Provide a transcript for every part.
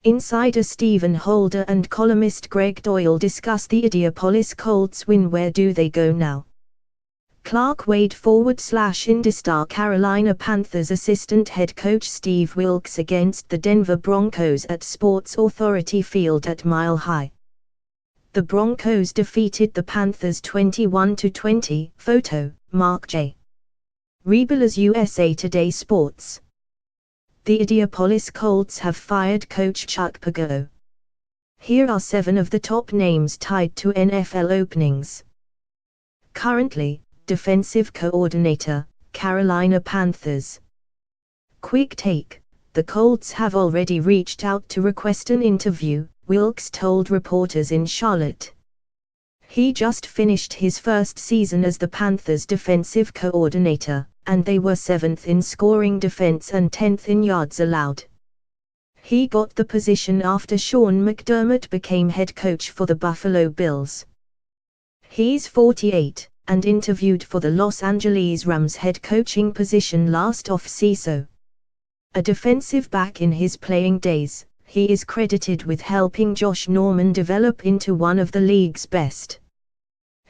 Insider Stephen Holder and columnist Greg Doyle discuss the Indianapolis Colts win. Where do they go now? Clark Wade /Indy star Carolina Panthers assistant head coach Steve Wilks against the Denver Broncos at Sports Authority Field at Mile High. The Broncos defeated the Panthers 21-20. Photo, Mark J. Rebelas, USA Today Sports. The Indianapolis Colts have fired coach Chuck Pagano. Here are 7 of the top names tied to NFL openings. Currently, defensive coordinator, Carolina Panthers. Quick take: the Colts have already reached out to request an interview, Wilks told reporters in Charlotte. He just finished his first season as the Panthers' defensive coordinator, and they were 7th in scoring defense and 10th in yards allowed. He got the position after Sean McDermott became head coach for the Buffalo Bills. He's 48, and interviewed for the Los Angeles Rams head coaching position last off-season. A defensive back in his playing days, he is credited with helping Josh Norman develop into one of the league's best.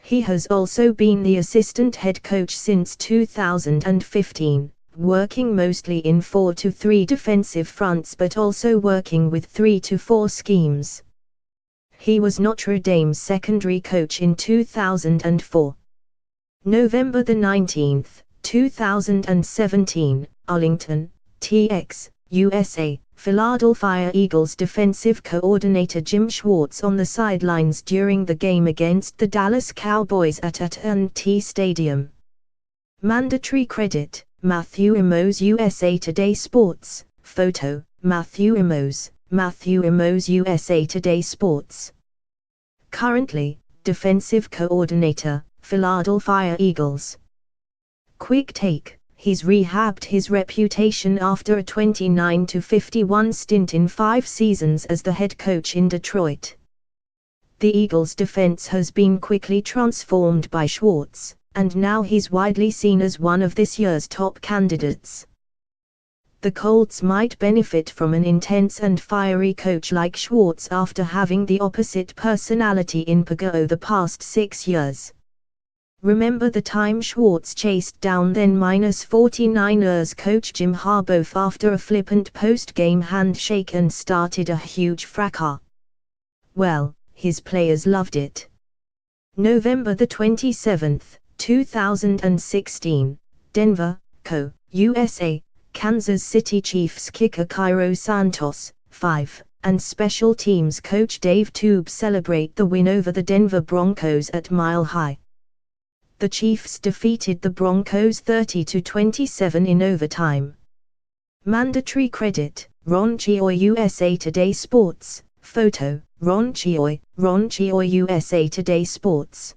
He has also been the assistant head coach since 2015, working mostly in 4-3 defensive fronts but also working with 3-4 schemes. He was Notre Dame's secondary coach in 2004. November 19, 2017, Arlington, TX, USA. Philadelphia Eagles defensive coordinator Jim Schwartz on the sidelines during the game against the Dallas Cowboys at AT&T Stadium. Mandatory credit, Matthew Emmons, USA Today Sports. Photo, Matthew Emmons, USA Today Sports. Currently, defensive coordinator, Philadelphia Eagles. Quick take: he's rehabbed his reputation after a 29-51 stint in 5 seasons as the head coach in Detroit. The Eagles' defense has been quickly transformed by Schwartz, and now he's widely seen as one of this year's top candidates. The Colts might benefit from an intense and fiery coach like Schwartz after having the opposite personality in Pagano the past 6 years. Remember the time Schwartz chased down then -49ers coach Jim Harbaugh after a flippant post-game handshake and started a huge fracas? Well, his players loved it. November 27, 2016, Denver, Co., USA, Kansas City Chiefs kicker Cairo Santos, 5, and special teams coach Dave Toub celebrate the win over the Denver Broncos at Mile High. The Chiefs defeated the Broncos 30-27 in overtime. Mandatory credit, Ron Chioy, USA Today Sports. Photo, Ron Chioy, USA Today Sports.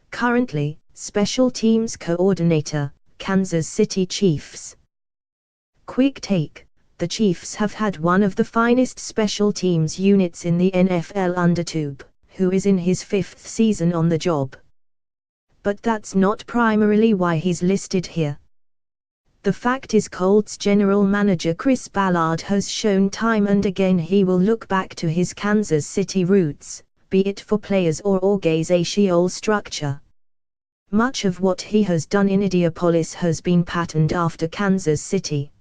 Currently, special teams coordinator, Kansas City Chiefs. Quick take: the Chiefs have had one of the finest special teams units in the NFL under Toub, who is in his 5th season on the job. But that's not primarily why he's listed here. The fact is Colts general manager Chris Ballard has shown time and again he will look back to his Kansas City roots, be it for players or organizational structure. Much of what he has done in Indianapolis has been patterned after Kansas City.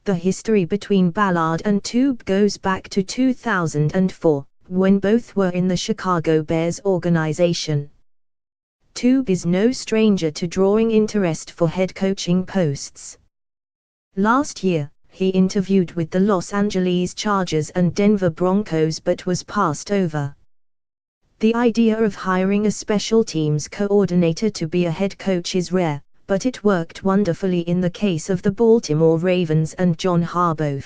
The history between Ballard and Toub goes back to 2004, when both were in the Chicago Bears organization. Toub is no stranger to drawing interest for head coaching posts. Last year, he interviewed with the Los Angeles Chargers and Denver Broncos but was passed over. The idea of hiring a special teams coordinator to be a head coach is rare, but it worked wonderfully in the case of the Baltimore Ravens and John Harbaugh.